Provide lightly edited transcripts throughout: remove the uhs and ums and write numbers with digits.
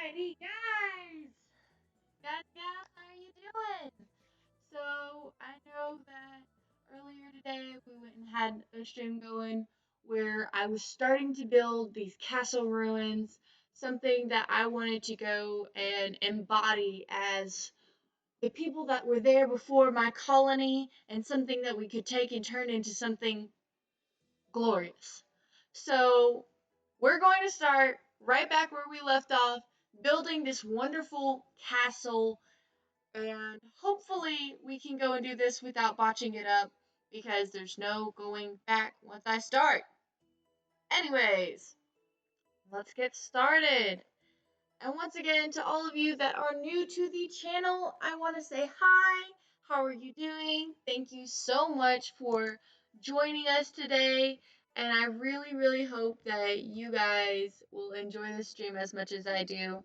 Alrighty, guys, how are you doing? So I know that earlier today we went and had a stream going where I was starting to build these castle ruins, something that I wanted to go and embody as the people that were there before my colony, and something that we could take and turn into something glorious. So we're going to start right back where we left off, building this wonderful castle, and hopefully we can go and do this without botching it up because there's no going back once I start. Anyways, let's get started. And once again, to all of you that are new to the channel, I want to say hi. How are you doing? Thank you so much for joining us today. And I really, really hope that you guys will enjoy this stream as much as I do.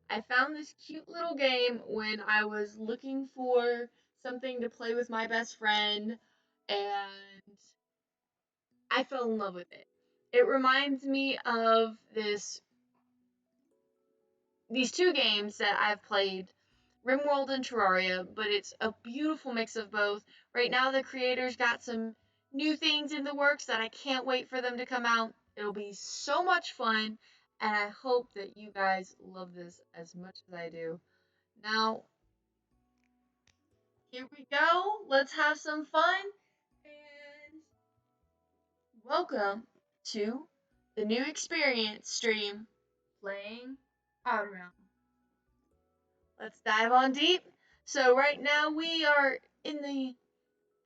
I found this cute little game when I was looking for something to play with my best friend, and I fell in love with it. It reminds me of these two games that I've played, RimWorld and Terraria, but it's a beautiful mix of both. Right now, the creators got some new things in the works that I can't wait for them to come out. It'll be so much fun, and I hope that you guys love this as much as I do. Now, here we go. Let's have some fun, and welcome to the new experience stream playing Outer. Let's dive on deep. So right now we are in the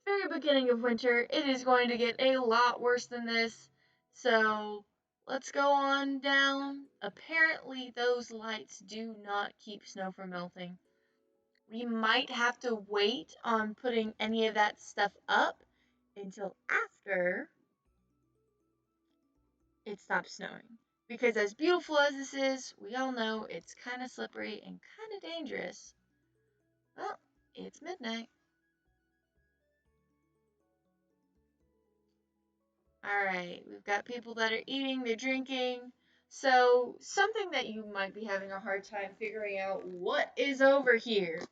very beginning of winter. It is going to get a lot worse than this. So let's go on down. Apparently those lights do not keep snow from melting. We might have to wait on putting any of that stuff up until after it stops snowing. Because as beautiful as this is, we all know it's kind of slippery and kind of dangerous. Well, it's midnight. Alright, we've got people that are eating, they're drinking. So, something that you might be having a hard time figuring out what is over here.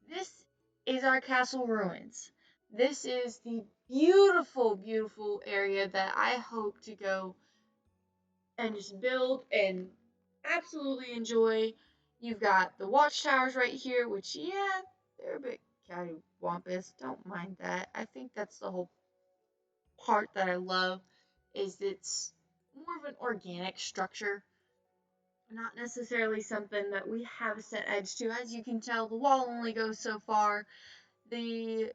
This is our castle ruins. This is the beautiful, beautiful area that I hope to go and just build and absolutely enjoy. You've got the watchtowers right here, which, yeah, they're a bit cattywampus. Don't mind that. I think that's the whole part that I love, is it's more of an organic structure, not necessarily something that we have a set edge to. As you can tell, the wall only goes so far. The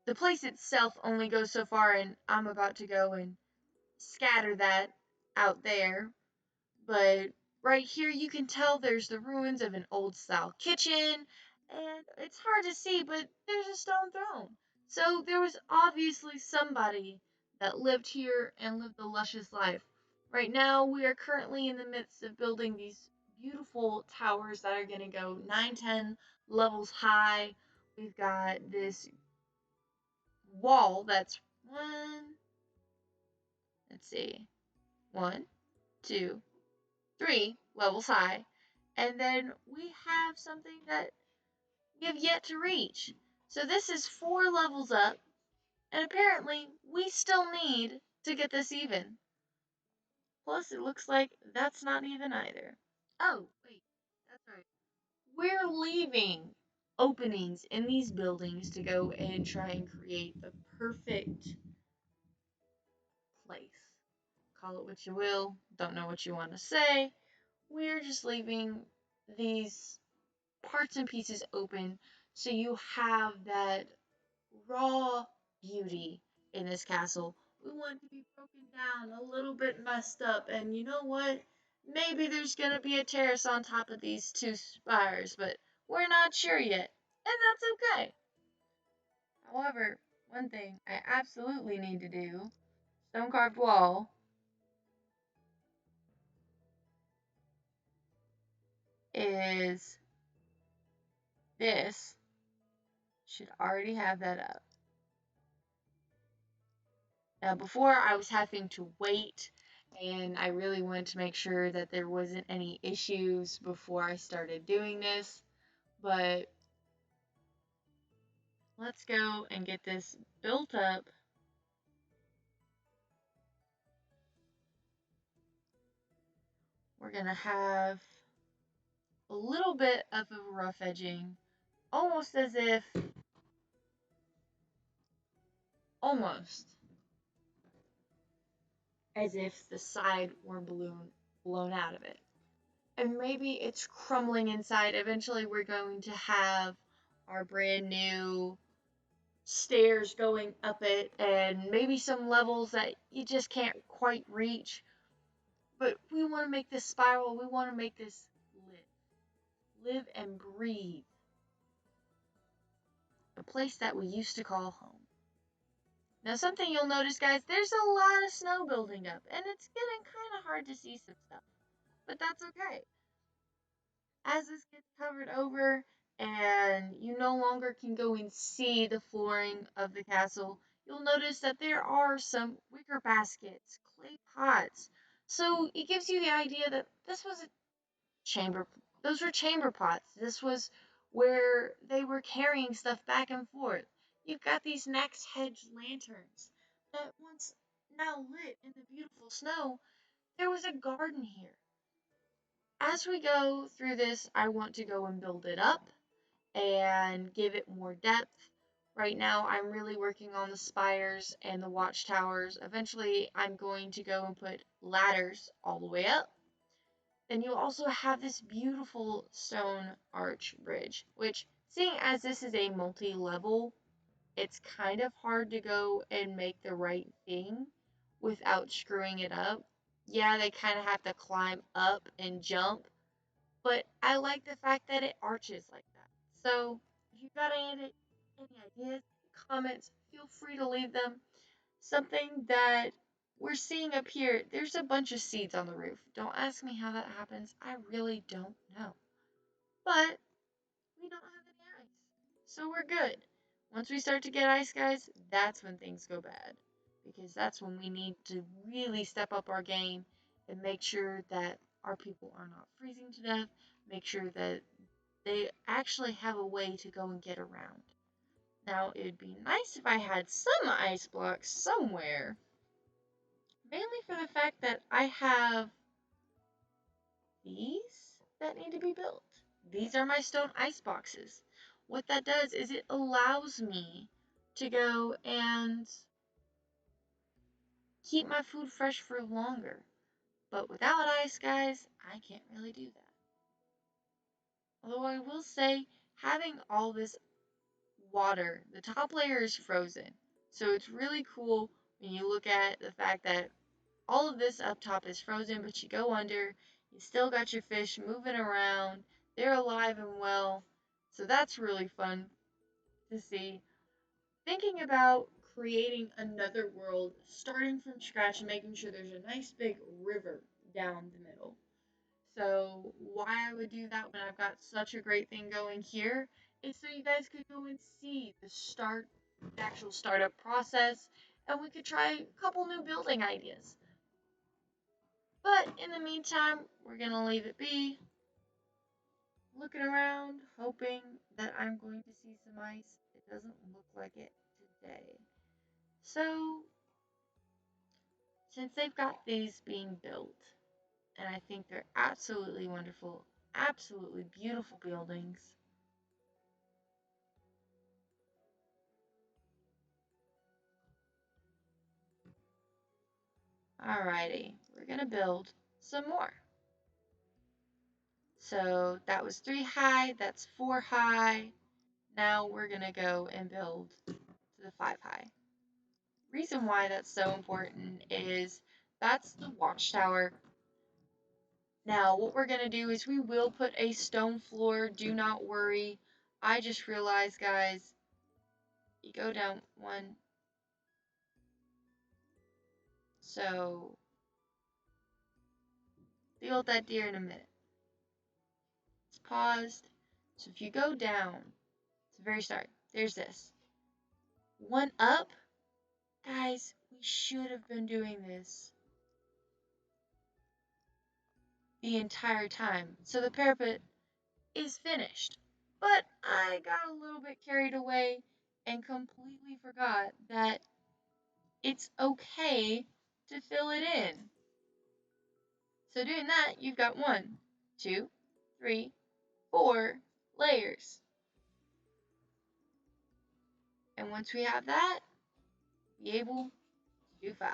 the place itself only goes so far, and I'm about to go and scatter that out there. But right here you can tell there's the ruins of an old style kitchen, and it's hard to see, but there's a stone throne. So there was obviously somebody that lived here and lived a luscious life. Right now we are currently in the midst of building these beautiful towers that are going to go 9, 10 levels high. We've got this wall that's let's see, 1, 2, 3 levels high. And then we have something that we have yet to reach. So this is 4 levels up, and apparently we still need to get this even. Plus, it looks like that's not even either. Oh, wait, that's right. We're leaving openings in these buildings to go and try and create the perfect place. Call it what you will, don't know what you want to say. We're just leaving these parts and pieces open so you have that raw beauty in this castle. We want it to be broken down, a little bit messed up, and you know what? Maybe there's gonna be a terrace on top of these 2 spires, but we're not sure yet, and that's okay. However, one thing I absolutely need to do, stone carved wall, is this. Should already have that up. Now, before I was having to wait and I really wanted to make sure that there wasn't any issues before I started doing this. But let's go and get this built up. We're going to have a little bit of a rough edging, almost almost as if the side were blown out of it. And maybe it's crumbling inside. Eventually, we're going to have our brand new stairs going up it, and maybe some levels that you just can't quite reach. But we want to make this spiral. We want to make this live and breathe. A place that we used to call home. Now, something you'll notice, guys, there's a lot of snow building up, and it's getting kind of hard to see some stuff. But that's okay. As this gets covered over and you no longer can go and see the flooring of the castle, you'll notice that there are some wicker baskets, clay pots. So it gives you the idea that this was a chamber. Those were chamber pots. This was where they were carrying stuff back and forth. You've got these Nax Hedge lanterns that once now lit in the beautiful snow. There was a garden here. As we go through this, I want to go and build it up and give it more depth. Right now, I'm really working on the spires and the watchtowers. Eventually, I'm going to go and put ladders all the way up. Then you also have this beautiful stone arch bridge, which, seeing as this is a multi-level, it's kind of hard to go and make the right thing without screwing it up. Yeah, they kind of have to climb up and jump, but I like the fact that it arches like that. So if you've got any ideas, comments, feel free to leave them. Something that we're seeing up here, there's a bunch of seeds on the roof. Don't ask me how that happens. I really don't know. But we don't have any ice. So we're good. Once we start to get ice, guys, that's when things go bad. Because that's when we need to really step up our game and make sure that our people are not freezing to death. Make sure that they actually have a way to go and get around. Now, it would be nice if I had some ice blocks somewhere. Mainly for the fact that I have these that need to be built. These are my stone ice boxes. What that does is it allows me to go and keep my food fresh for longer. But without ice, guys, I can't really do that. Although I will say, having all this water, the top layer is frozen. So it's really cool when you look at the fact that all of this up top is frozen, but you go under, you still got your fish moving around, they're alive and well. So that's really fun to see. Thinking about creating another world, starting from scratch and making sure there's a nice big river down the middle. So why I would do that when I've got such a great thing going here is so you guys could go and see the actual startup process, and we could try a couple new building ideas. But in the meantime, we're gonna leave it be. Looking around, hoping that I'm going to see some ice. It doesn't look like it today. So, since they've got these being built, and I think they're absolutely wonderful, absolutely beautiful buildings. Alrighty, we're gonna build some more. So that was 3 high, that's 4 high. Now we're gonna go and build to the 5 high. Reason why that's so important is that's the watchtower. Now what we're gonna do is we will put a stone floor, do not worry. I just realized, guys, you go down one. So deal with that deer in a minute. It's paused. So if you go down to the very start, there's this. One up, guys, we should have been doing this the entire time. So the parapet is finished. But I got a little bit carried away and completely forgot that it's okay to fill it in. So doing that, you've got 1, 2, 3, 4 layers. And once we have that, be able to do 5.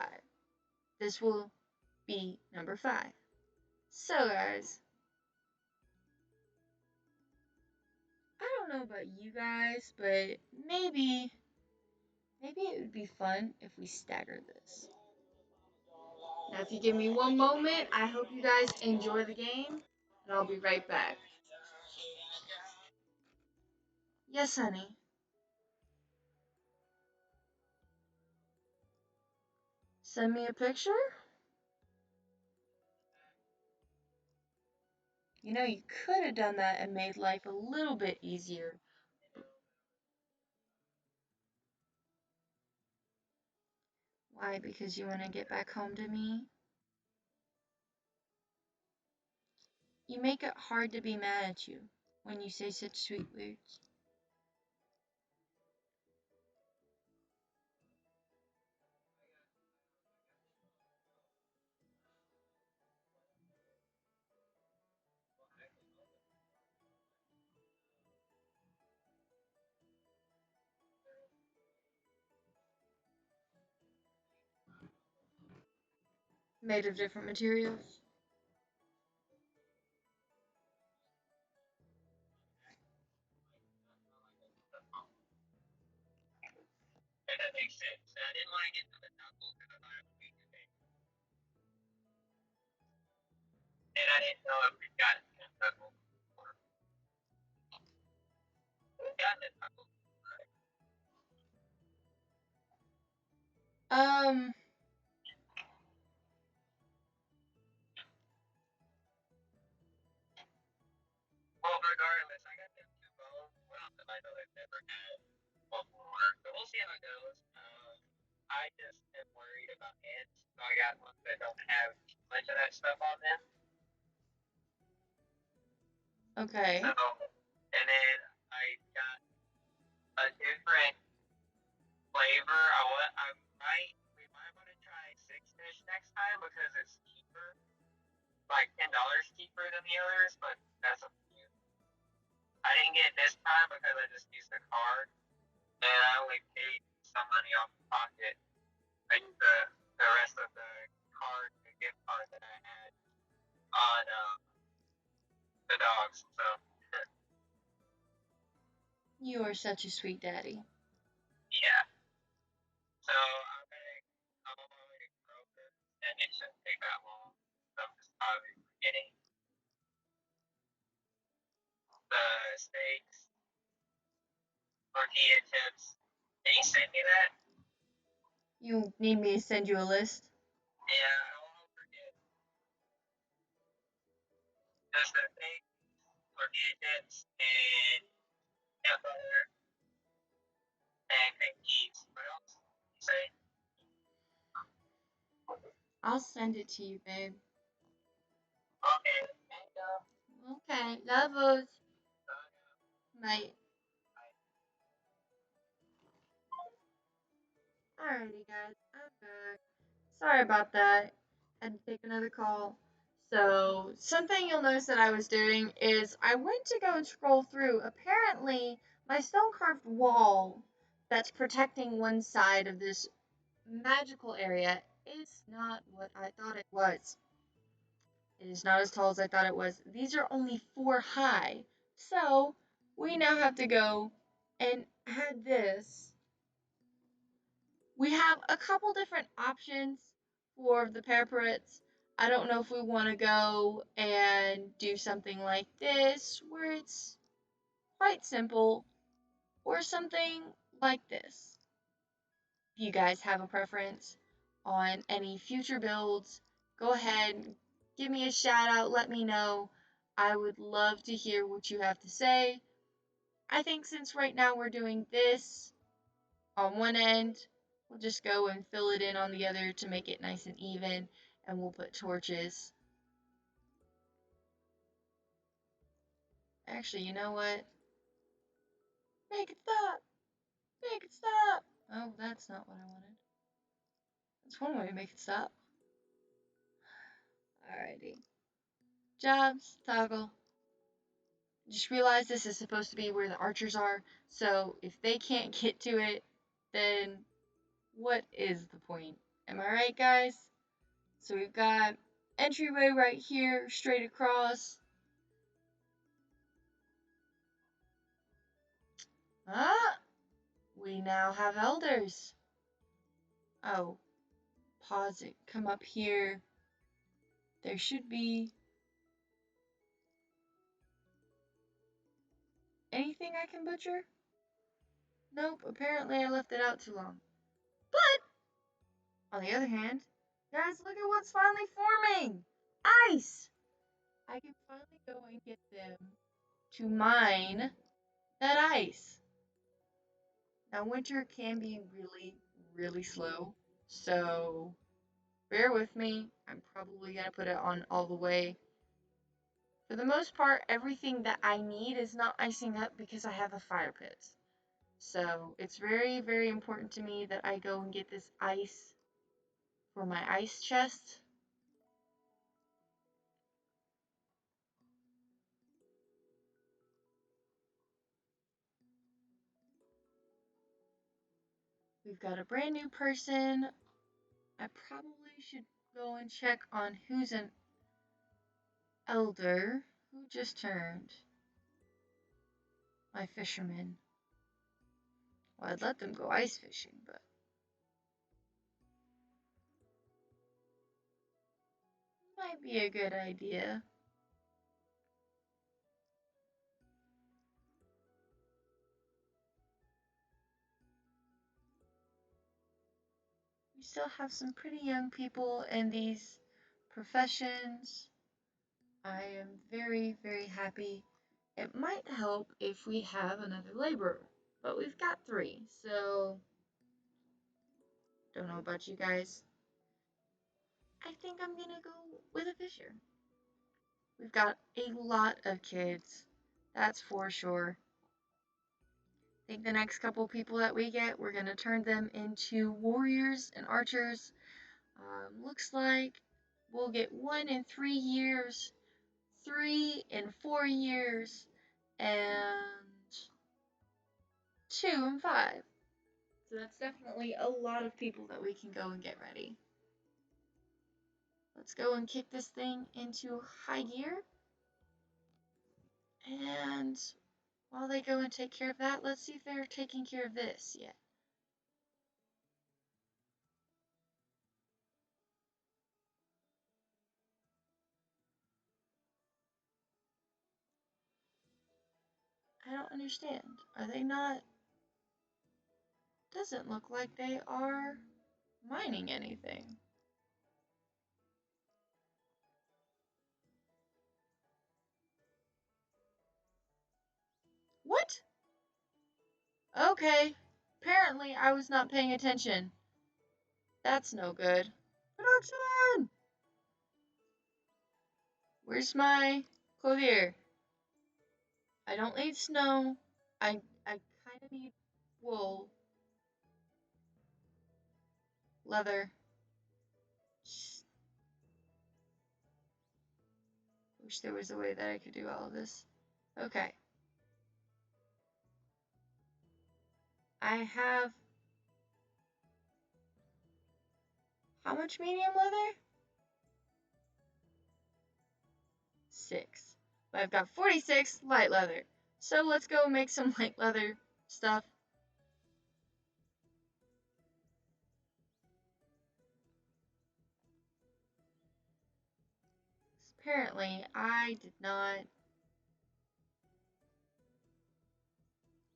This will be number 5. So guys, I don't know about you guys, but maybe it would be fun if we staggered this. Now if you give me one moment, I hope you guys enjoy the game, and I'll be right back. Yes, honey. Send me a picture? You know, you could have done that and made life a little bit easier. Why? Because you want to get back home to me? You make it hard to be mad at you when you say such sweet words. Made of different materials. Um, okay. You are such a sweet daddy. You need me to send you a list? I'll send it to you, babe. Okay, love us. Bye. Alrighty, guys, I'm back. Sorry about that. Had to take another call. So, something you'll notice that I was doing is I went to go and scroll through. Apparently, my stone carved wall that's protecting one side of this magical area is not what I thought it was. It is not as tall as I thought it was. These are only 4 high. So, we now have to go and add this. We have a couple different options for the parapets. I don't know if we want to go and do something like this, where it's quite simple, or something like this. If you guys have a preference on any future builds, go ahead, give me a shout out, let me know. I would love to hear what you have to say. I think since right now we're doing this on one end, we'll just go and fill it in on the other to make it nice and even, and we'll put torches. Actually, you know what? Make it stop! Make it stop! Oh, that's not what I wanted. That's one way to make it stop. Alrighty. Jobs, toggle. Just realize this is supposed to be where the archers are, so if they can't get to it, then what is the point? Am I right, guys? So we've got entryway right here, straight across. Ah! We now have elders. Oh, pause it. Come up here. There should be anything I can butcher? Nope, apparently I left it out too long. But, on the other hand, guys, look at what's finally forming! Ice! I can finally go and get them to mine that ice. Now, winter can be really, really slow, so bear with me. I'm probably going to put it on all the way. For the most part, everything that I need is not icing up because I have a fire pit. So it's very, very important to me that I go and get this ice for my ice chest. We've got a brand new person. I probably should go and check on who's an elder who just turned. My fisherman. Well, I'd let them go ice fishing, but might be a good idea. We still have some pretty young people in these professions. I am very, very happy. It might help if we have another laborer, but we've got 3, so don't know about you guys. I think I'm gonna go with a fisher. We've got a lot of kids, that's for sure. I think the next couple people that we get, we're gonna turn them into warriors and archers. Looks like we'll get 1 in 3 years, 3 in 4 years, and 2 in 5. So that's definitely a lot of people that we can go and get ready. Let's go and kick this thing into high gear. And while they go and take care of that, let's see if they're taking care of this yet. I don't understand. Are they not? Doesn't look like they are mining anything. What? Okay. Apparently I was not paying attention. That's no good. Production! Where's my clothier? I don't need snow. I kind of need wool. Leather. Wish there was a way that I could do all of this. Okay. I have... How much medium leather? 6. But I've got 46 light leather. So let's go make some light leather stuff. Apparently, I did not...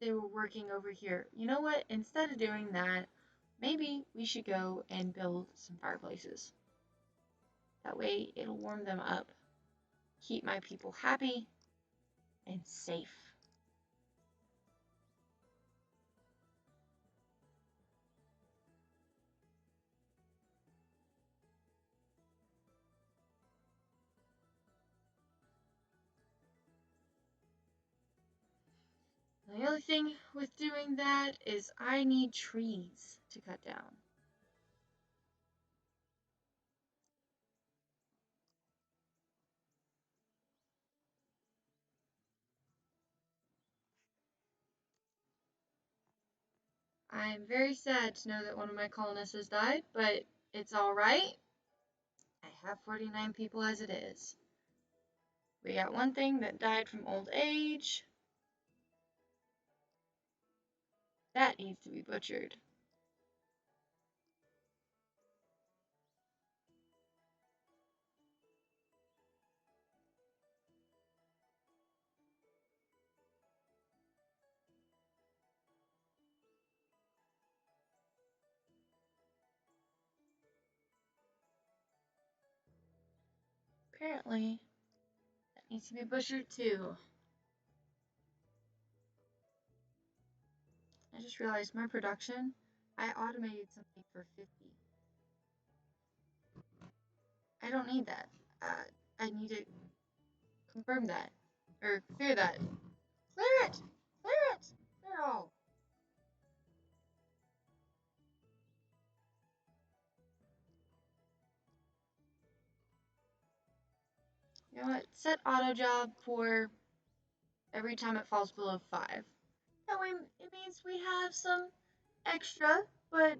They were working over here. You know what? Instead of doing that, maybe we should go and build some fireplaces. That way, it'll warm them up. Keep my people happy and safe. The only thing with doing that is I need trees to cut down. I'm very sad to know that one of my colonists has died, but it's alright. I have 49 people as it is. We got one thing that died from old age. That needs to be butchered. Apparently, that needs to be butchered too. I just realized my production, I automated something for 50. I don't need that. I need to confirm that. Or clear that. Clear it! Clear it! Clear it all. You know what? Set auto job for every time it falls below 5. That way it means we have some extra, but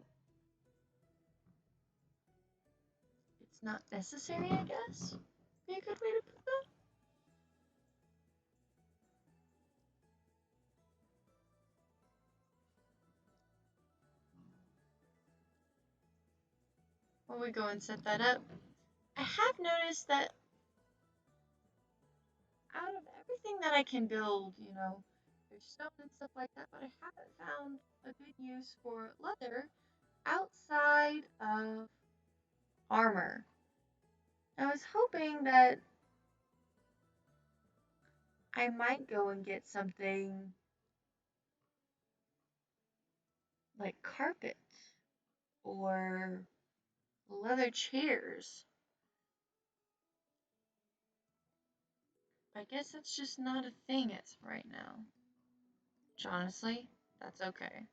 it's not necessary, I guess. Be a good way to put that. While we go and set that up, I have noticed that out of everything that I can build, there's stone and stuff like that, but I haven't found a good use for leather outside of armor. I was hoping that I might go and get something like carpets or leather chairs. I guess that's just not a thing as right now. Which honestly, that's okay.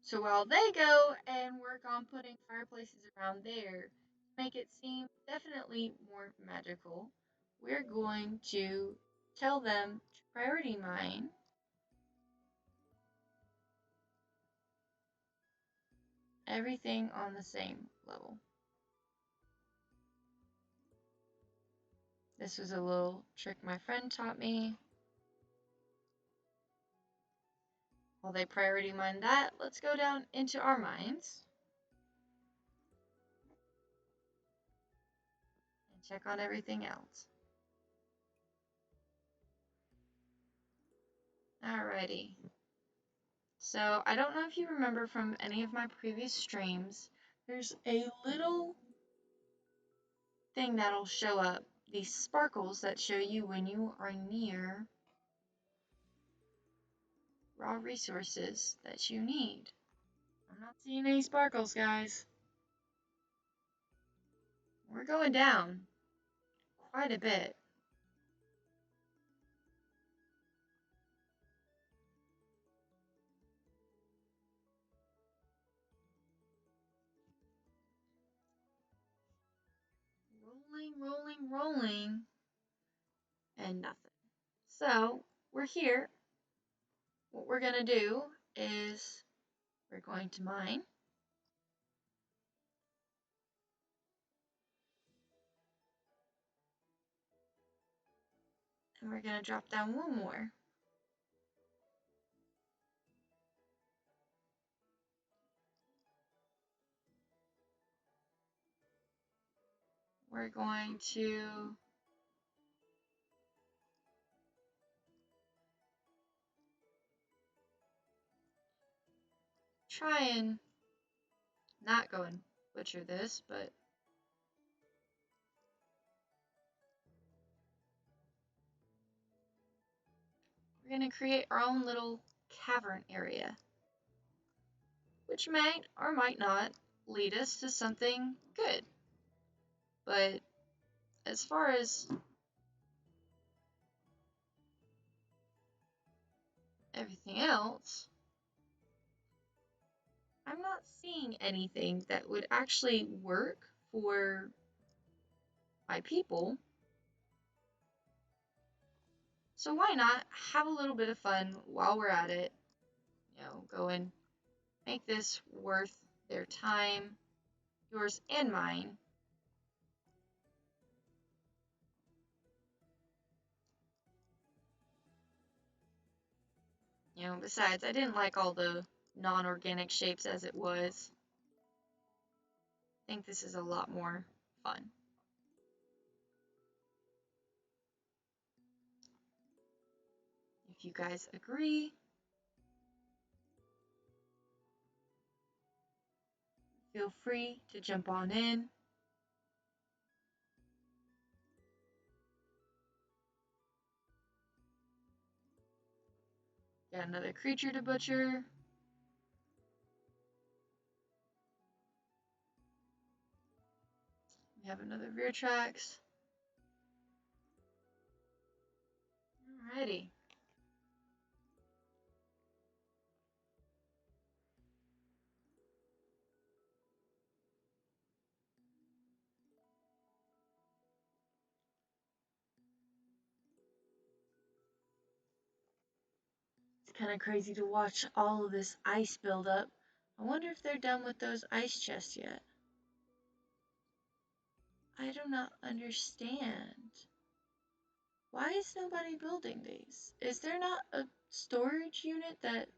So while they go and work on putting fireplaces around there to make it seem definitely more magical, we're going to tell them to priority mine everything on the same level. This was a little trick my friend taught me. While they priority mine that, let's go down into our mines and check on everything else. Alrighty. So I don't know if you remember from any of my previous streams, there's a little thing that'll show up, these sparkles that show you when you are near raw resources that you need. I'm not seeing any sparkles, guys. We're going down quite a bit. Rolling, and nothing. So we're here. What we're gonna do is we're going to mine. And we're gonna drop down one more. We're going to try and not go and butcher this, but we're going to create our own little cavern area, which might or might not lead us to something good. But as far as everything else, I'm not seeing anything that would actually work for my people. So why not have a little bit of fun while we're at it? You know, go and make this worth their time, yours and mine. You know, besides, I didn't like all the non-organic shapes as it was. I think this is a lot more fun. If you guys agree, feel free to jump on in. Got another creature to butcher. We have another rear tracks. Alrighty. It's kind of crazy to watch all of this ice build up. I wonder if they're done with those ice chests yet. I do not understand. Why is nobody building these? Is there not a storage unit that...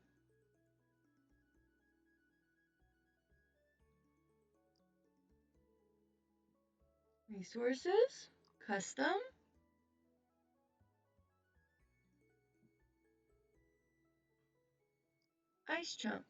Resources? Custom? Ice chunk.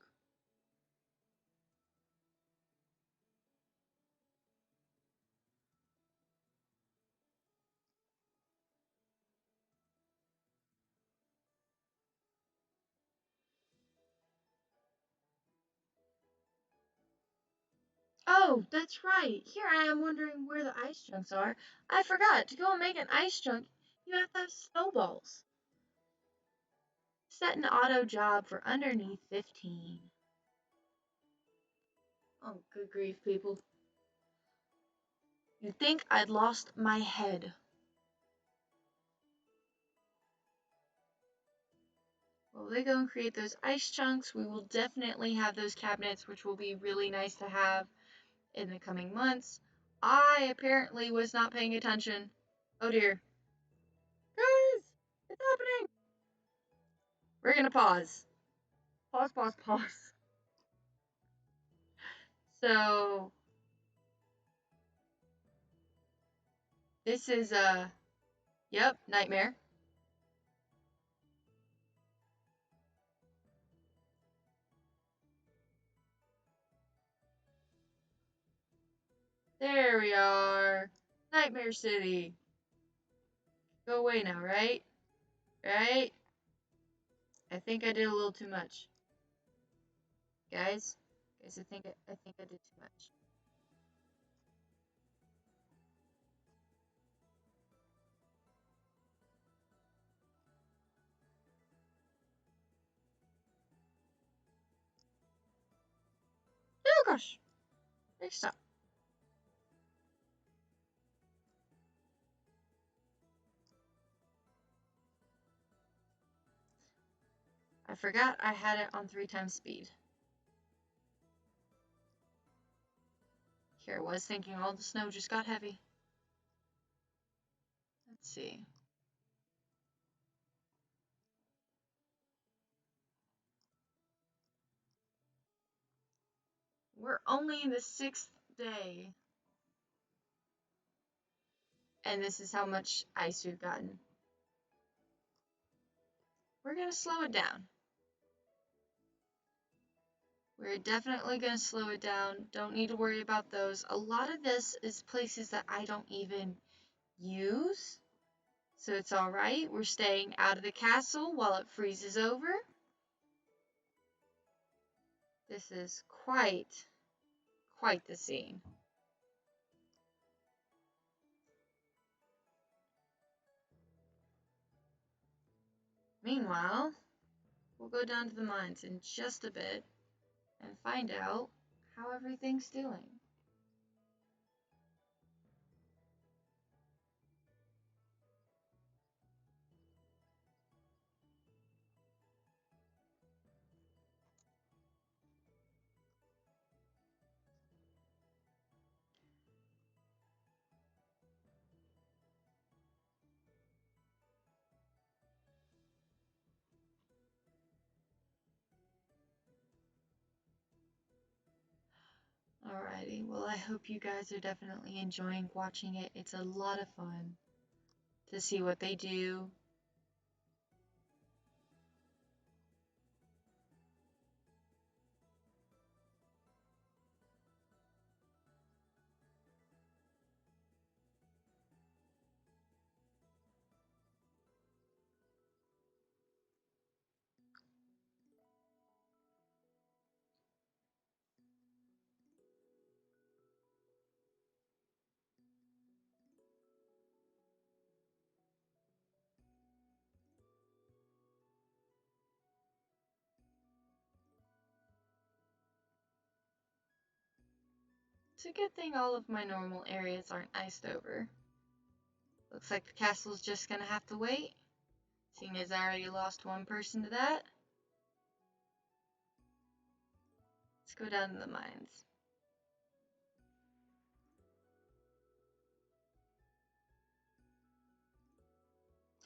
Oh, that's right. Here I am wondering where the ice chunks are. I forgot. To go and make an ice chunk, you have to have snowballs. Set an auto job for underneath 15. Oh, good grief, people. You'd think I'd lost my head. Well, they go and create those ice chunks. We will definitely have those cabinets, which will be really nice to have in the coming months. I apparently was not paying attention. Oh dear. Guys, it's happening. We're gonna pause. Pause, pause, pause. So, this is yep, nightmare. There we are. Nightmare City. Go away now, right? Right? I think I did a little too much. Guys, I think I did too much. Oh gosh. Next stop. I forgot I had it on 3 times speed. Here I was thinking all the snow just got heavy. Let's see. We're only in the 6th day. And this is how much ice we've gotten. We're going to slow it down. We're definitely going to slow it down. Don't need to worry about those. A lot of this is places that I don't even use. So it's alright. We're staying out of the castle while it freezes over. This is quite the scene. Meanwhile, we'll go down to the mines in just a bit and find out how everything's doing. Alrighty, well, I hope you guys are definitely enjoying watching it. It's a lot of fun to see what they do. It's a good thing all of my normal areas aren't iced over. Looks like the castle's just gonna have to wait, seeing as I already lost one person to that. Let's go down to the mines.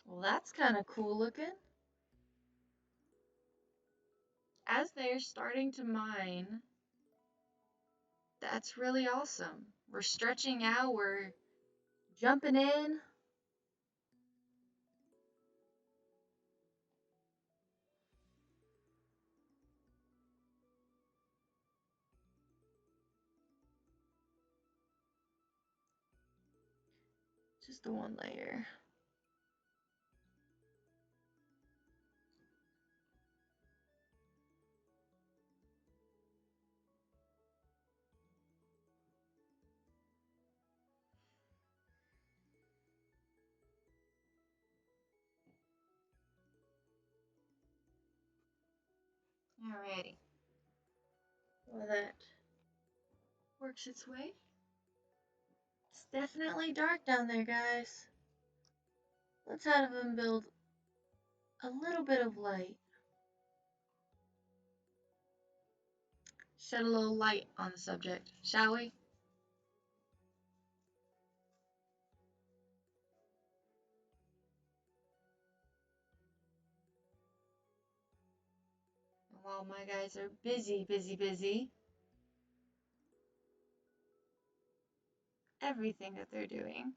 Well, that's kind of cool looking. As they're starting to mine, that's really awesome. We're stretching out, we're jumping in. Just the one layer. Alrighty. Well, that works its way. It's definitely dark down there, guys. Let's have them build a little bit of light. Shed a little light on the subject, shall we? And while my guys are busy, everything that they're doing,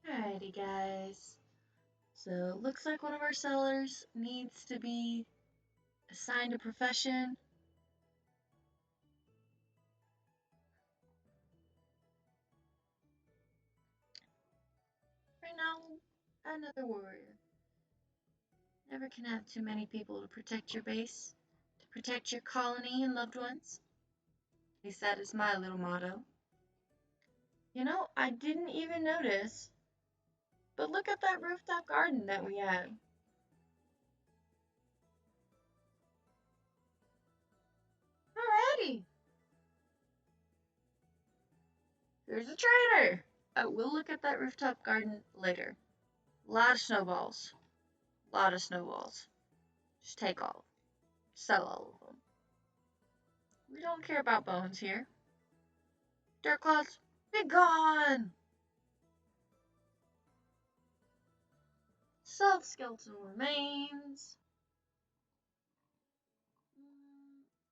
Alrighty, guys. So, looks like one of our sellers needs to be assigned a profession. Right now, another warrior. Never can have too many people to protect your base, to protect your colony and loved ones. At least that is my little motto. You know, I didn't even notice, but look at that rooftop garden that we had. Alrighty, here's a trader. We'll look at that rooftop garden later. A lot of snowballs. A lot of snowballs. Just take all. Sell all of them. We don't care about bones here. Dirt clods, be gone! Skeletal remains.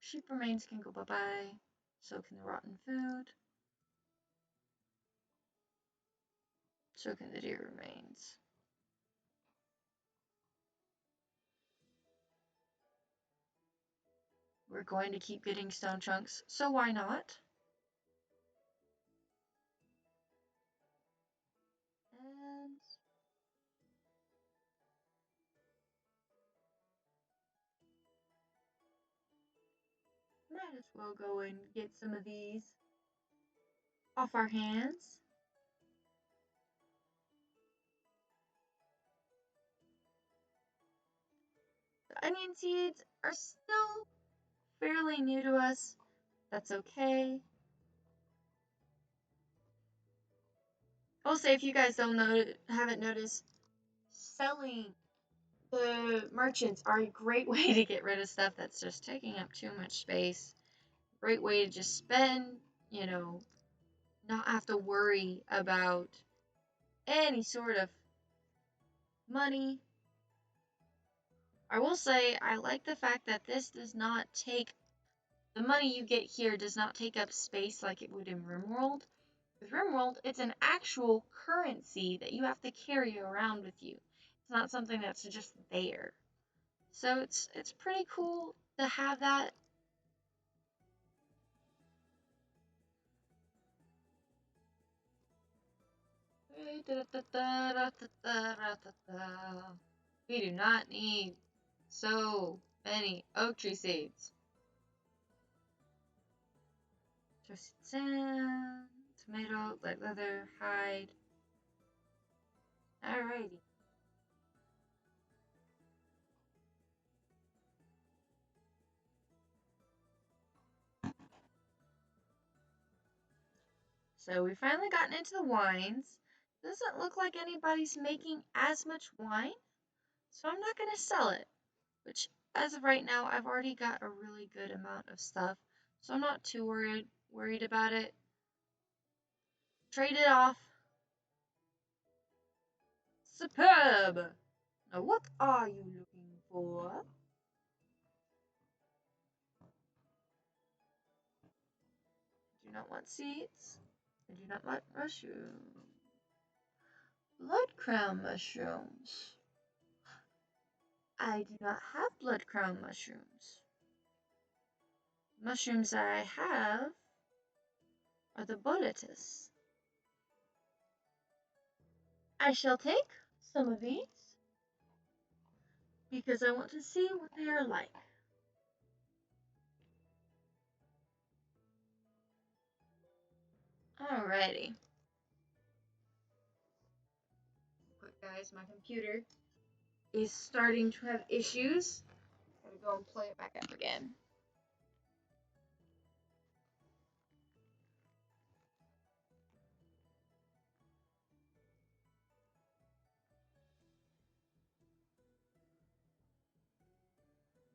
Sheep remains can go bye-bye. So can the rotten food. So can the deer remains. We're going to keep getting stone chunks, so why not? And might as well go and get some of these off our hands. The onion seeds are still fairly new to us. That's okay. I'll say if you guys haven't noticed, selling the merchants are a great way to get rid of stuff that's just taking up too much space. Great way to just spend, not have to worry about any sort of money. I will say I like the fact that this does not take the money you get here does not take up space like it would in RimWorld. With RimWorld, it's an actual currency that you have to carry around with you. It's not something that's just there. So it's pretty cool to have that. We do not need so many oak tree seeds. Toasted sand, tomato, light leather, hide. Alrighty. So we've finally gotten into the wines. Doesn't look like anybody's making as much wine, so I'm not going to sell it. Which, as of right now, I've already got a really good amount of stuff, so I'm not too worried about it. Trade it off. Superb! Now what are you looking for? I do not want seeds. I do not want mushrooms. Blood crown mushrooms. I do not have blood crown mushrooms. Mushrooms I have are the boletus. I shall take some of these because I want to see what they are like. Alrighty. Quick guys, my computer is starting to have issues. Gotta go and play it back up again.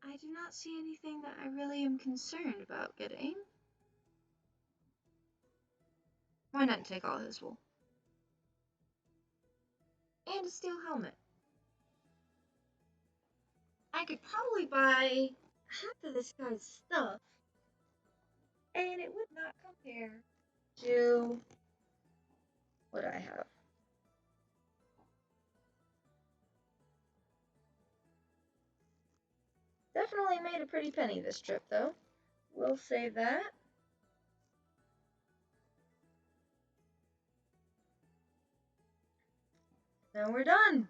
I do not see anything that I really am concerned about getting. Why not take all his wool? And a steel helmet. I could probably buy half of this guy's stuff, and it would not compare to what I have. Definitely made a pretty penny this trip, though. We'll say that. Now we're done.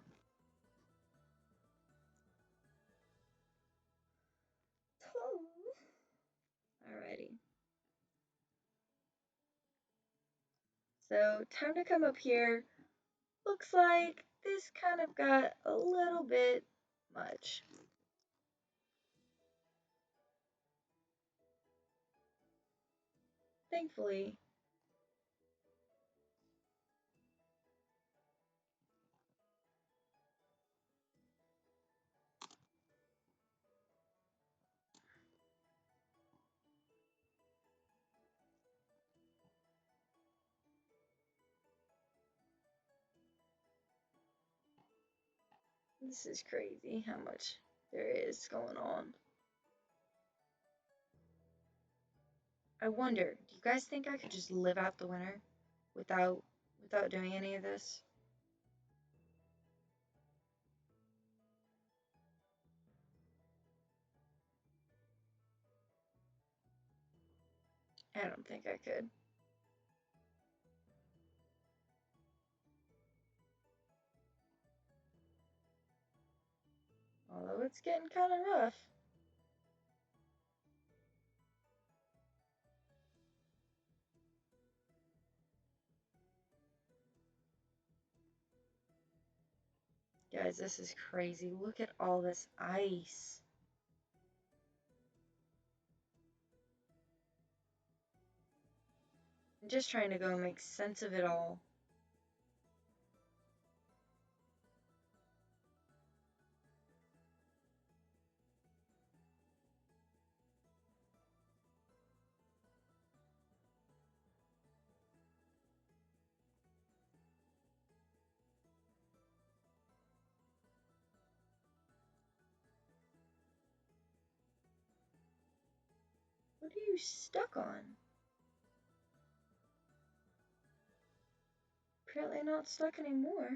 Alrighty. So, time to come up here. Looks like this kind of got a little bit much. Thankfully, this is crazy how much there is going on. I wonder, do you guys think I could just live out the winter without doing any of this? I don't think I could. Although it's getting kind of rough. Guys, this is crazy. Look at all this ice. I'm just trying to go and make sense of it all. What are you stuck on? Apparently not stuck anymore.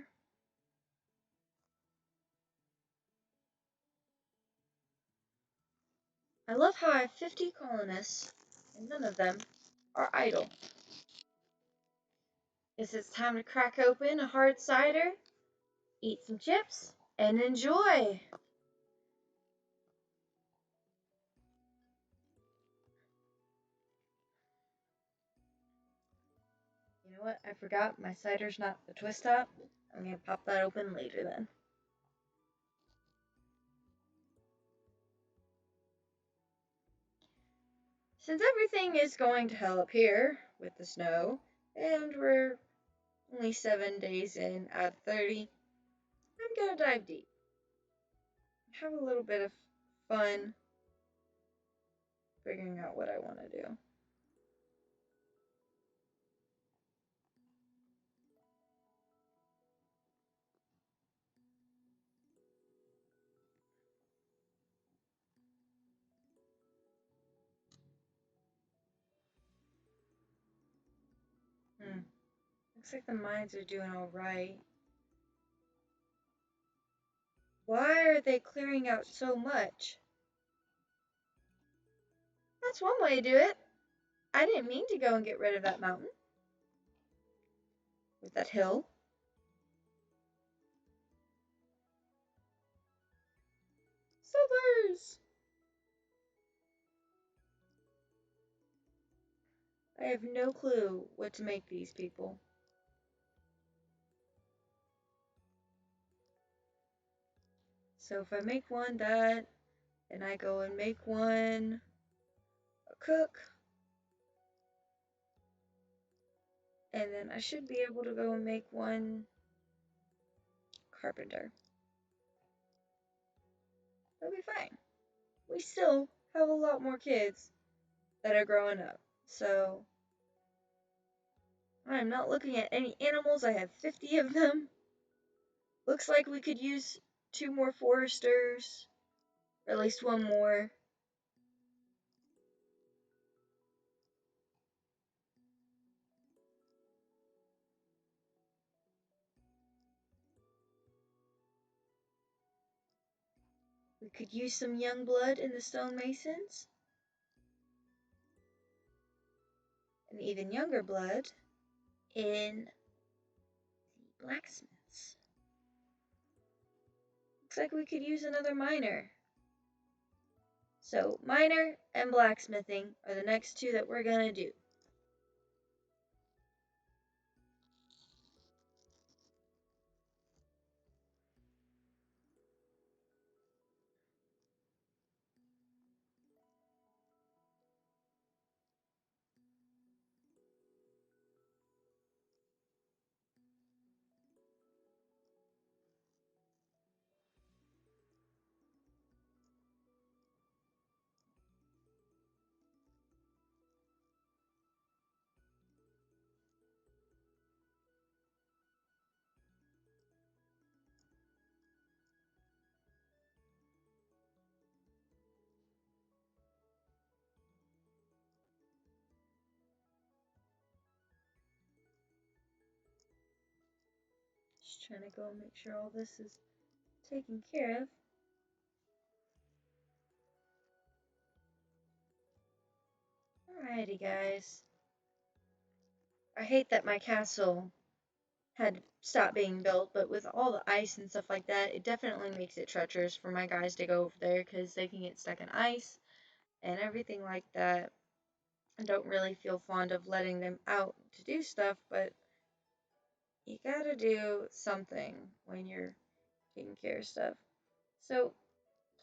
I love how I have 50 colonists, and none of them are idle. Guess it's time to crack open a hard cider, eat some chips, and enjoy. You know what? I forgot my cider's not the twist top. I'm gonna pop that open later then. Since everything is going to hell up here with the snow, and we're only 7 days in out of 30, I'm gonna dive deep. Have a little bit of fun figuring out what I want to do. Looks like the mines are doing alright. Why are they clearing out so much? That's one way to do it. I didn't mean to go and get rid of that mountain. With that hill. Settlers! I have no clue what to make these people. So if I make one that, and I go and make one a cook, and then I should be able to go and make one carpenter. That'll be fine. We still have a lot more kids that are growing up, so I'm not looking at any animals. I have 50 of them. Looks like we could use 2 more foresters, or at least 1 more. We could use some young blood in the stonemasons, and even younger blood in the blacksmiths. Looks like we could use another miner. So miner and blacksmithing are the next two that we're gonna do. Just trying to go and make sure all this is taken care of. Alrighty, guys. I hate that my castle had stopped being built, but with all the ice and stuff like that, it definitely makes it treacherous for my guys to go over there because they can get stuck in ice and everything like that. I don't really feel fond of letting them out to do stuff, but you gotta do something when you're taking care of stuff. So,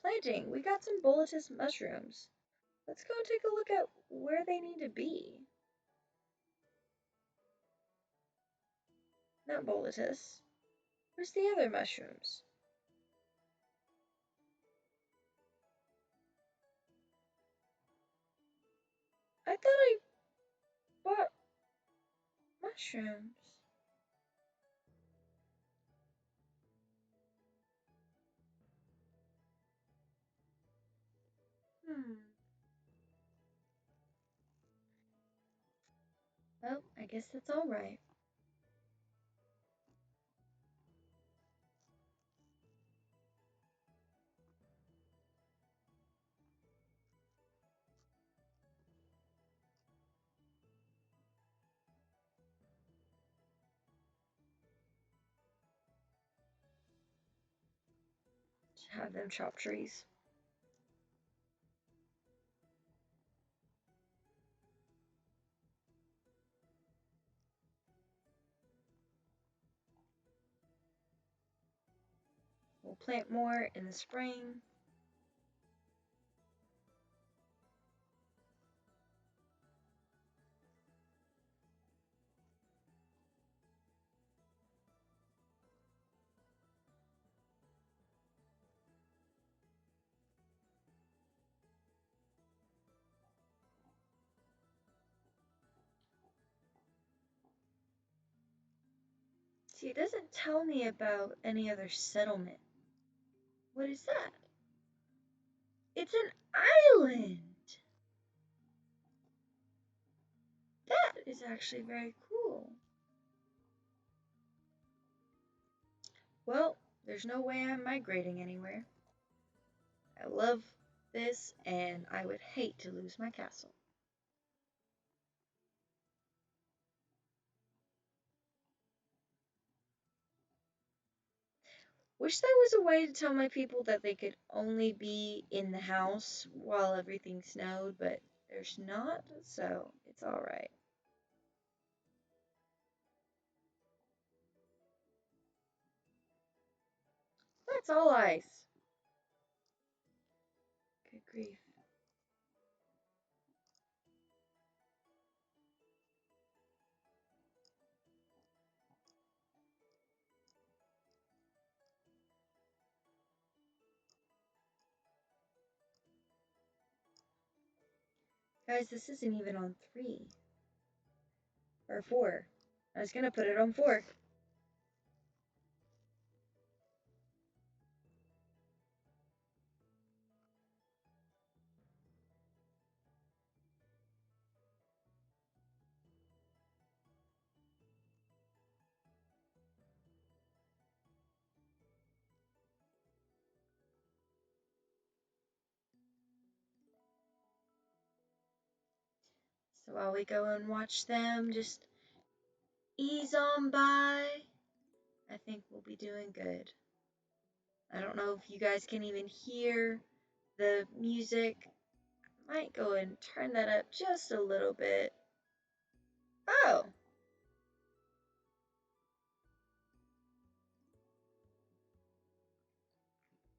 planting, we got some bulletous mushrooms. Let's go and take a look at where they need to be. Not bulletous. Where's the other mushrooms? I thought I bought mushrooms. Hmm. Well, I guess that's alright. Have them chop trees. We'll plant more in the spring. See, it doesn't tell me about any other settlement. What is that? It's an island! That is actually very cool. Well, there's no way I'm migrating anywhere. I love this, and I would hate to lose my castle. Wish there was a way to tell my people that they could only be in the house while everything snowed, but there's not, so it's alright. That's all ice. Good grief. Guys, this isn't even on 3. Or 4. I was gonna put it on 4. So while we go and watch them just ease on by, I think we'll be doing good. I don't know if you guys can even hear the music. I might go and turn that up just a little bit. Oh!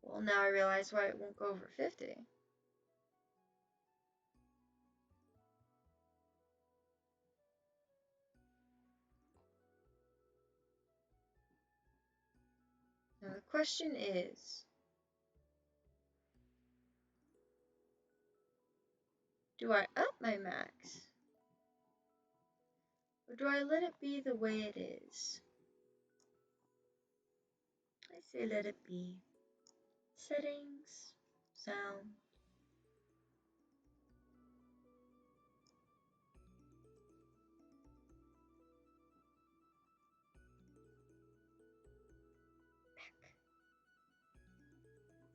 Well, now I realize why it won't go over 50. Now the question is, do I up my max? Or do I let it be the way it is? I say let it be. Settings, sound.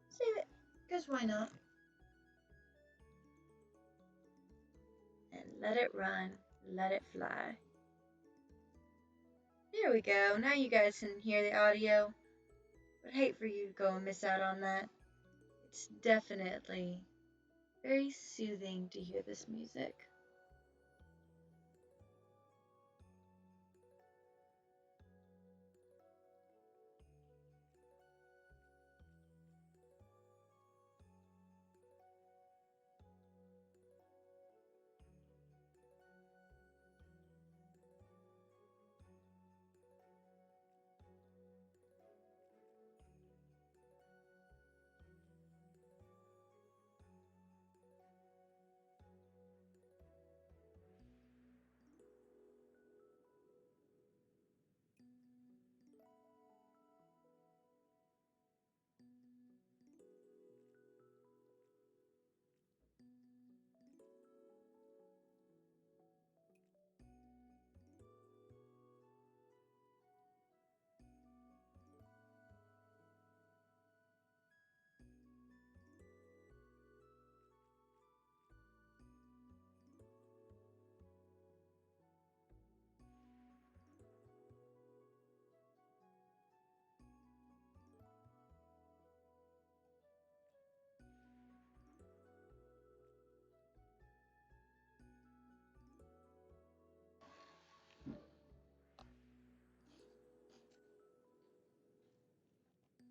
Save it, because why not? And let it run, let it fly. There we go, now you guys can hear the audio. Would hate for you to go and miss out on that. It's definitely very soothing to hear this music.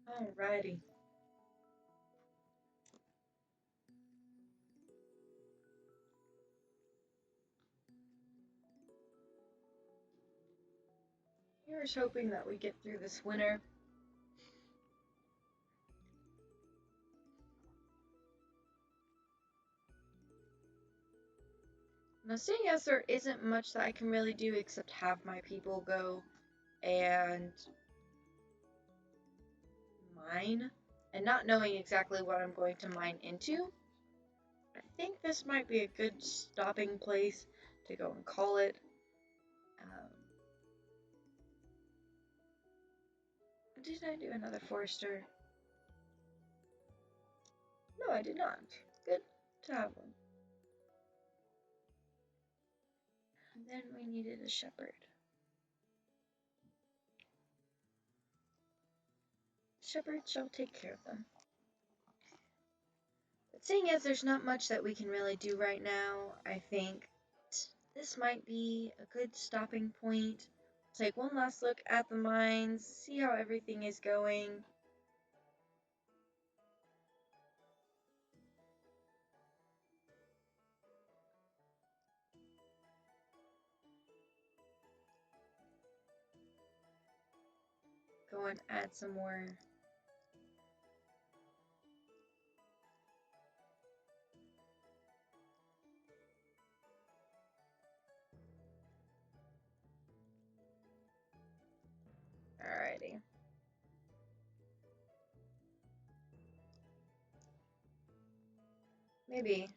Alrighty. Here's hoping that we get through this winter. Now, seeing as there isn't much that I can really do except have my people go and mine, and not knowing exactly what I'm going to mine into, I think this might be a good stopping place to go and call it. Did I do another forester? No, I did not. Good to have one. And then we needed a shepherd. Shepherds shall take care of them. But seeing as there's not much that we can really do right now, I think this might be a good stopping point. Take one last look at the mines, see how everything is going. Go and add some more. Alrighty. Maybe.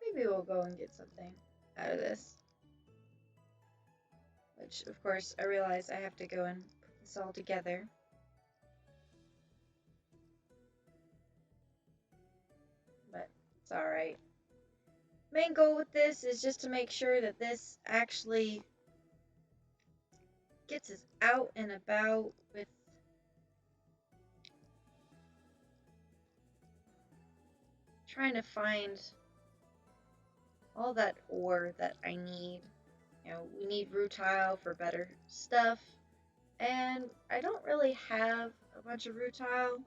Maybe we'll go and get something out of this. which of course I realize I have to go and put this all together. But it's alright. Main goal with this is just to make sure that this actually gets us out and about with trying to find all that ore that I need. You know, we need rutile for better stuff, and I don't really have a bunch of rutile.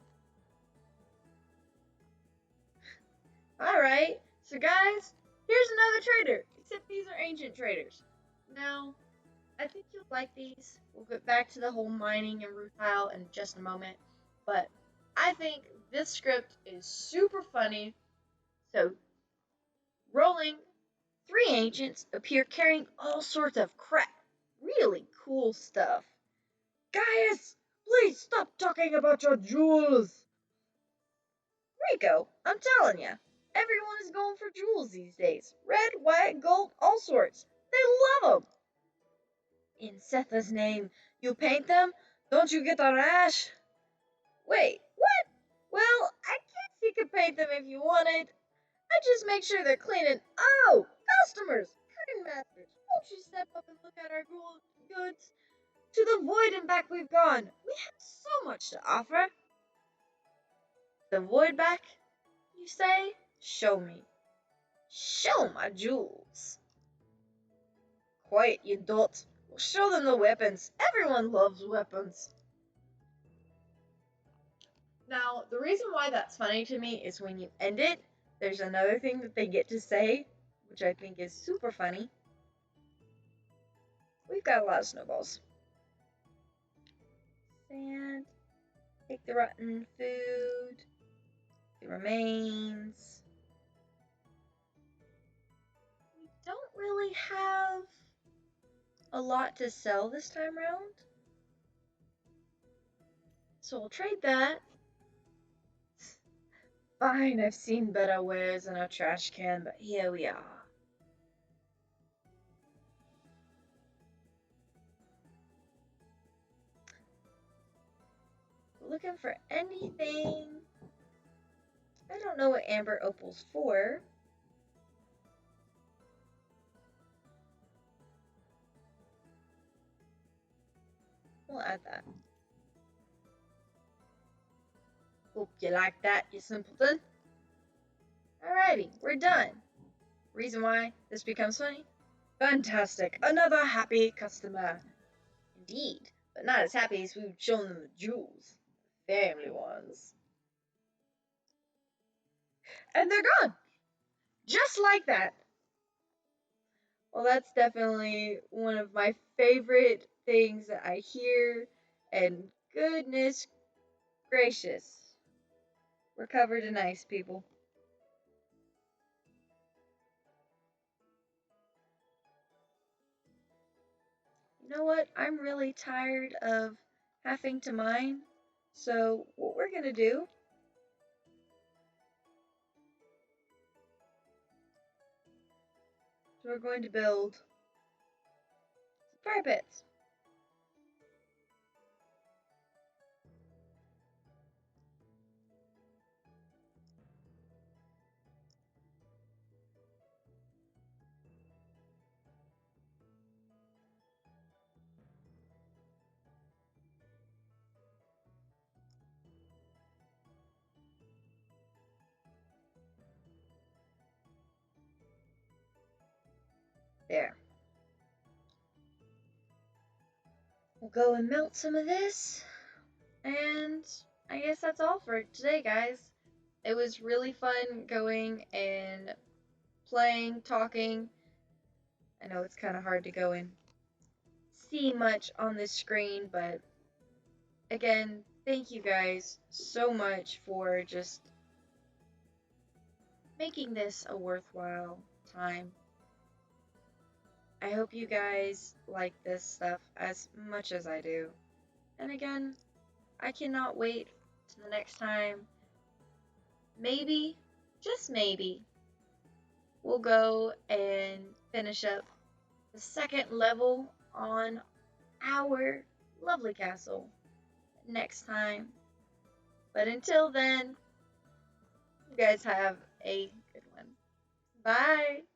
Alright, so guys, here's another trader, except these are ancient traders. Now, I think you'll like these. We'll get back to the whole mining and rutile in just a moment, but I think this script is super funny. So, rolling, 3 ancients appear carrying all sorts of crap. Really cool stuff. Gaius, please stop talking about your jewels. Rico, I'm telling ya, everyone is going for jewels these days. Red, white, gold, all sorts. They love 'em. In Setha's name, you paint them? Don't you get a rash? Wait, what? Well, I guess you could paint them if you wanted. I just make sure they're clean and... Oh, customers, curtain masters, won't you step up and look at our goods? To the void and back we've gone. We have so much to offer. The void back, you say? Show me. Show my jewels. Quiet, you dolt. We'll show them the weapons. Everyone loves weapons. Now, the reason why that's funny to me is when you end it, there's another thing that they get to say, which I think is super funny. We've got a lot of snowballs. Sand. Take the rotten food. The remains. We don't really have a lot to sell this time around. So we'll trade that. Fine, I've seen better wares in our trash can, but here we are. Looking for anything. I don't know what amber opal's for. We'll add that. Hope you like that, you simpleton. Alrighty, we're done. Reason why this becomes funny? Fantastic, another happy customer. Indeed, but not as happy as we've shown them the jewels. Family ones. And they're gone! Just like that. Well, that's definitely one of my favorite things that I hear, and goodness gracious. We're covered in ice, people. You know what? I'm really tired of having to mine. So what we're going to do is we're going to build parapets. There. We'll go and melt some of this. And I guess that's all for today, guys. It was really fun going and playing, talking. I know it's kind of hard to go and see much on this screen, but again, thank you guys so much for just making this a worthwhile time. I hope you guys like this stuff as much as I do. And again, I cannot wait to the next time. Maybe, just maybe, we'll go and finish up the second level on our lovely castle next time. But until then, you guys have a good one. Bye.